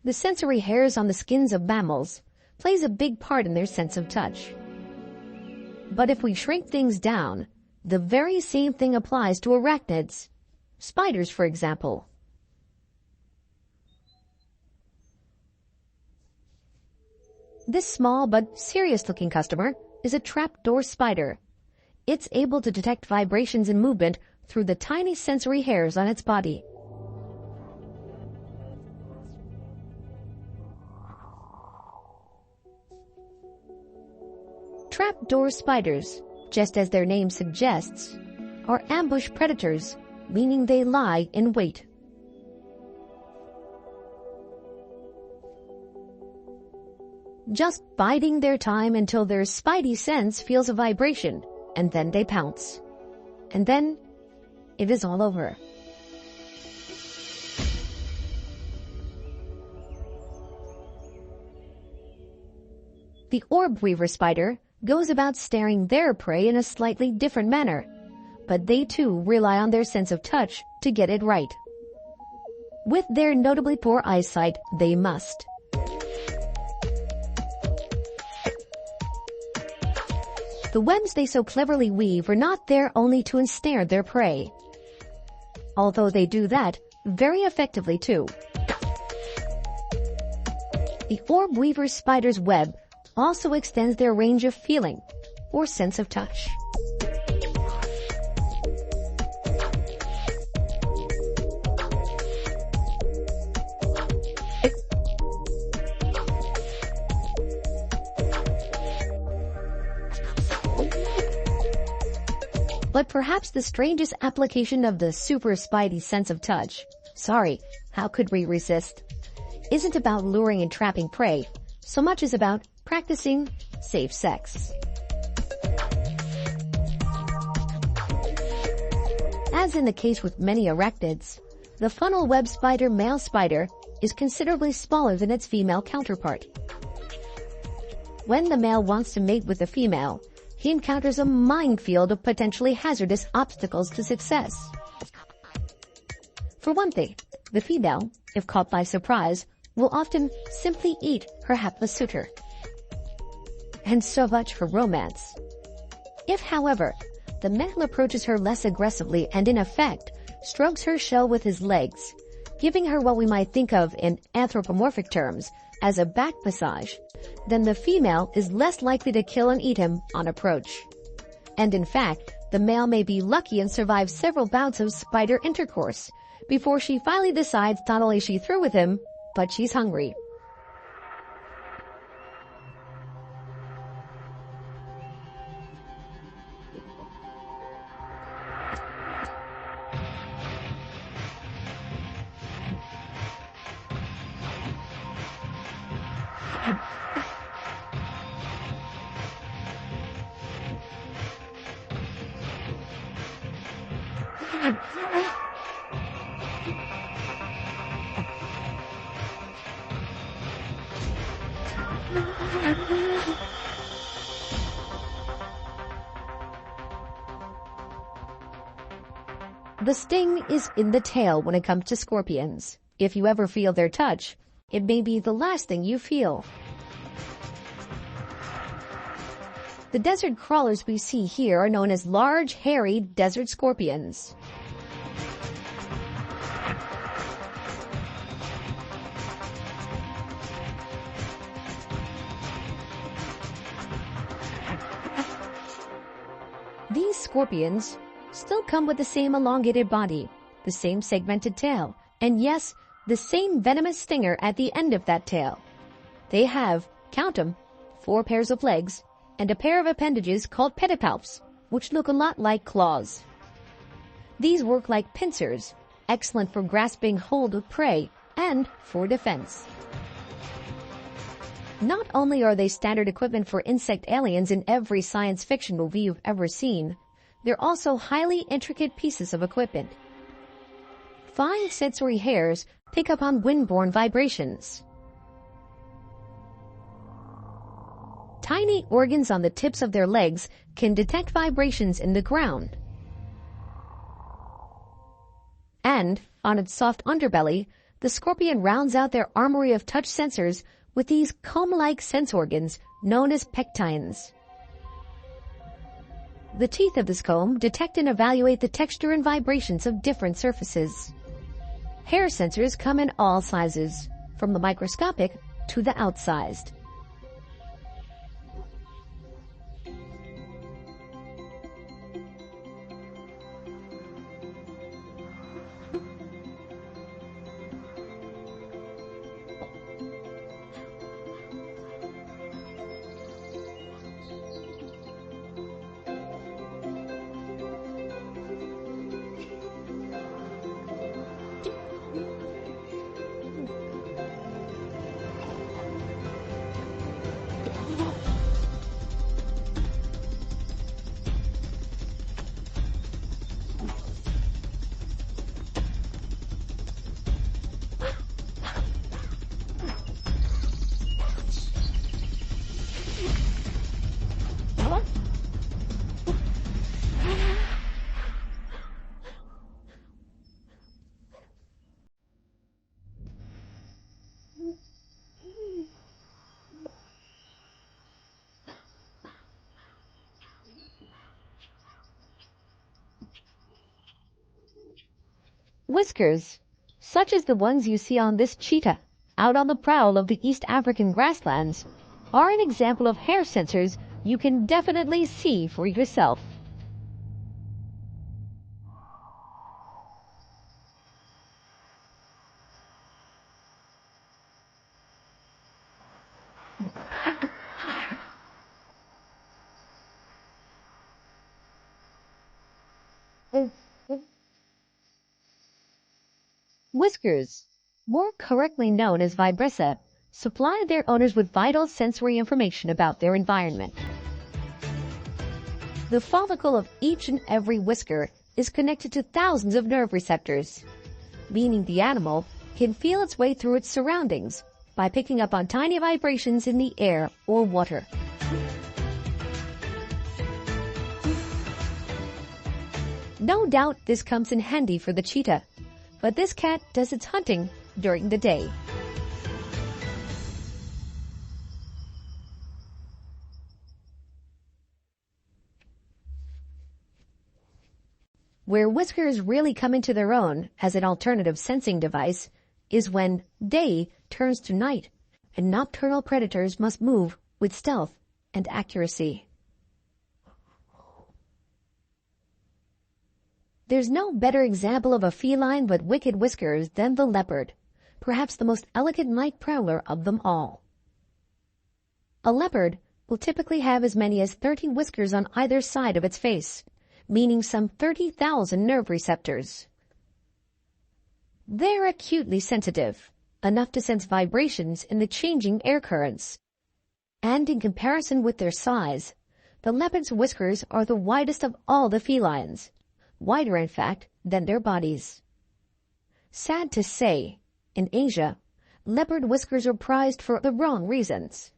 The sensory hairs on the skins of mammals plays a big part in their sense of touch. But if we shrink things down, the very same thing applies to arachnids, spiders for example. This small but serious-looking customer is a trapdoor spider. It's able to detect vibrations and movement through the tiny sensory hairs on its body. Trapdoor spiders, just as their name suggests, are ambush predators, meaning they lie in wait. Just biding their time until their spidey sense feels a vibration, and then they pounce. And then it is all over. The orb weaver spider goes about staring their prey in a slightly different manner, but they too rely on their sense of touch to get it right. With their notably poor eyesight, they must. The webs they so cleverly weave are not there only to ensnare their prey, although they do that very effectively too. The orb weaver spider's web also extends their range of feeling or sense of touch. But perhaps the strangest application of the super spidey sense of touch, how could we resist, isn't about luring and trapping prey so much as about practicing safe sex. As in the case with many arachnids, the funnel web spider male spider is considerably smaller than its female counterpart. When the male wants to mate with the female, he encounters a minefield of potentially hazardous obstacles to success. For one thing, the female, if caught by surprise, will often simply eat her hapless suitor. And so much for romance. If, however, the male approaches her less aggressively and in effect strokes her shell with his legs, giving her what we might think of in anthropomorphic terms as a back massage, then the female is less likely to kill and eat him on approach. And in fact, the male may be lucky and survive several bouts of spider intercourse before she finally decides not only is she through with him, but she's hungry. The sting is in the tail when it comes to scorpions. If you ever feel their touch, it may be the last thing you feel. The desert crawlers we see here are known as large, hairy desert scorpions. These scorpions still come with the same elongated body, the same segmented tail, and yes, the same venomous stinger at the end of that tail. They have, count 'em, 4 pairs of legs and a pair of appendages called pedipalps, which look a lot like claws. These work like pincers, excellent for grasping hold of prey and for defense. Not only are they standard equipment for insect aliens in every science fiction movie you've ever seen, they're also highly intricate pieces of equipment. Fine sensory hairs pick up on wind-borne vibrations. Tiny organs on the tips of their legs can detect vibrations in the ground. And, on its soft underbelly, The scorpion rounds out their armory of touch sensors with these comb-like sense organs known as pectines. The teeth of this comb detect and evaluate the texture and vibrations of different surfaces. Hair sensors come in all sizes, from the microscopic to the outsized. Whiskers, such as the ones you see on this cheetah out on the prowl of the East African grasslands, are an example of hair sensors you can definitely see for yourself. Whiskers, more correctly known as vibrissa, supply their owners with vital sensory information about their environment. The follicle of each and every whisker is connected to thousands of nerve receptors, meaning the animal can feel its way through its surroundings by picking up on tiny vibrations in the air or water. No doubt this comes in handy for the cheetah, but this cat does its hunting during the day. Where whiskers really come into their own as an alternative sensing device is when day turns to night and nocturnal predators must move with stealth and accuracy. There's no better example of a feline with wicked whiskers than the leopard, perhaps the most elegant night prowler of them all. A leopard will typically have as many as 30 whiskers on either side of its face, meaning some 30,000 nerve receptors. They're acutely sensitive, enough to sense vibrations in the changing air currents. And in comparison with their size, the leopard's whiskers are the widest of all the felines, wider in fact than their bodies. Sad to say, in Asia, leopard whiskers are prized for the wrong reasons.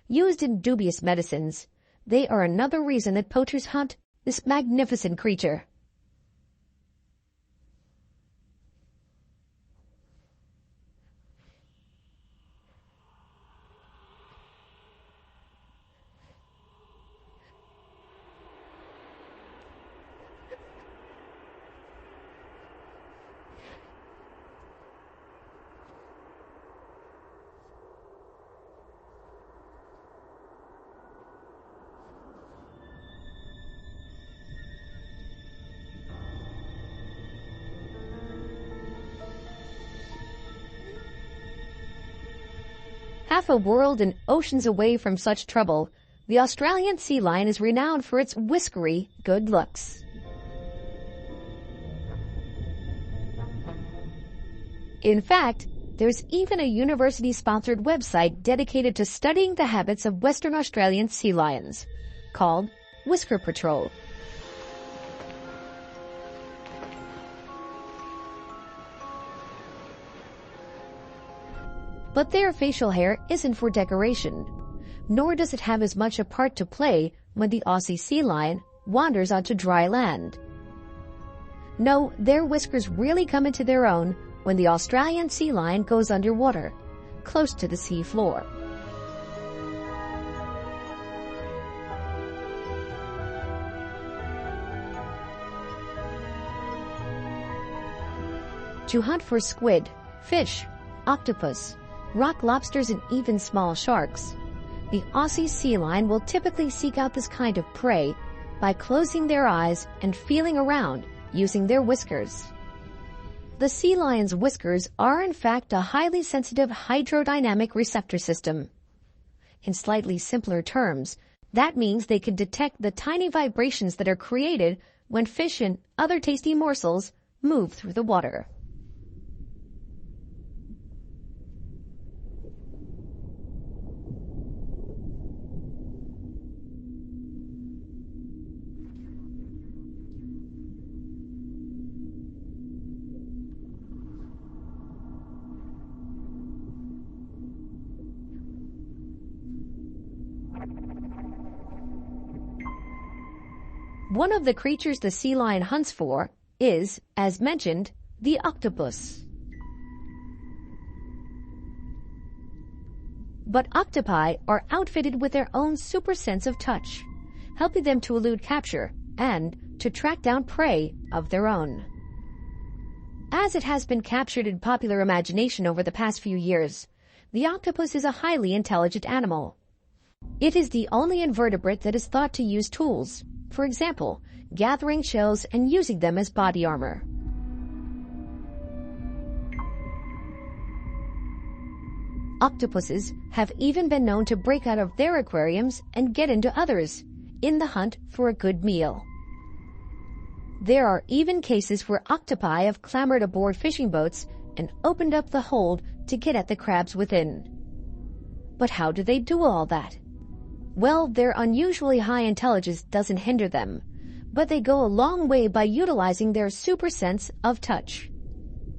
Used in dubious medicines, they are another reason that poachers hunt this magnificent creature. Half a world and oceans away from such trouble, the Australian sea lion is renowned for its whiskery good looks. In fact, there's even a university-sponsored website dedicated to studying the habits of Western Australian sea lions, called Whisker Patrol. But their facial hair isn't for decoration, nor does it have as much a part to play when the Aussie sea lion wanders onto dry land. No, their whiskers really come into their own when the Australian sea lion goes underwater, close to the sea floor. To hunt for squid, fish, octopus, rock lobsters, and even small sharks, the Aussie sea lion will typically seek out this kind of prey by closing their eyes and feeling around using their whiskers. The sea lion's whiskers are in fact a highly sensitive hydrodynamic receptor system. In slightly simpler terms, that means they can detect the tiny vibrations that are created when fish and other tasty morsels move through the water. One of the creatures the sea lion hunts for is, as mentioned, the octopus. But octopi are outfitted with their own super sense of touch, helping them to elude capture and to track down prey of their own. As it has been captured in popular imagination over the past few years, the octopus is a highly intelligent animal. It is the only invertebrate that is thought to use tools. For example, gathering shells and using them as body armor. Octopuses have even been known to break out of their aquariums and get into others in the hunt for a good meal. There are even cases where octopi have clambered aboard fishing boats and opened up the hold to get at the crabs within. But how do they do all that? Well, their unusually high intelligence doesn't hinder them, but they go a long way by utilizing their super sense of touch.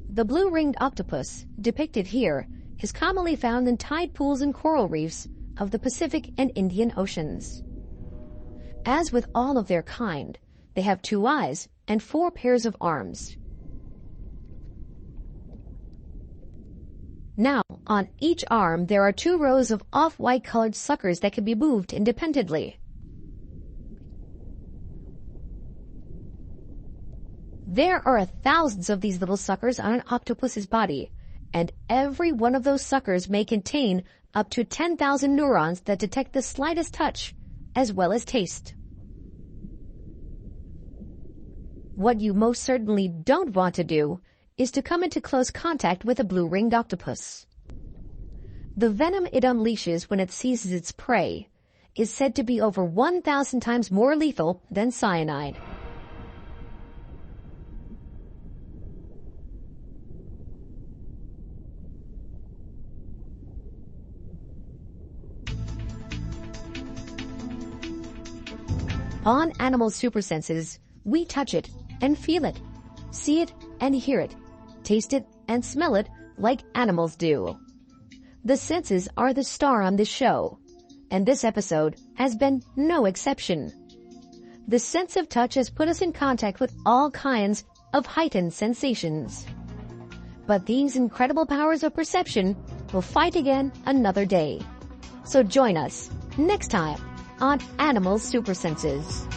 The blue-ringed octopus, depicted here, is commonly found in tide pools and coral reefs of the Pacific and Indian Oceans. As with all of their kind, they have 2 eyes and 4 pairs of arms. Now, on each arm there are 2 rows of off-white colored suckers that can be moved independently. There are thousands of these little suckers on an octopus's body, and every one of those suckers may contain up to 10,000 neurons that detect the slightest touch, as well as taste. What you most certainly don't want to do is to come into close contact with a blue-ringed octopus. The venom it unleashes when it seizes its prey is said to be over 1,000 times more lethal than cyanide. On animal supersenses, we touch it and feel it, see it and hear it, taste it and smell it like animals do. The senses are the star on this show, and this episode has been no exception. The sense of touch has put us in contact with all kinds of heightened sensations. But these incredible powers of perception will fight again another day. So join us next time on Animal Supersenses.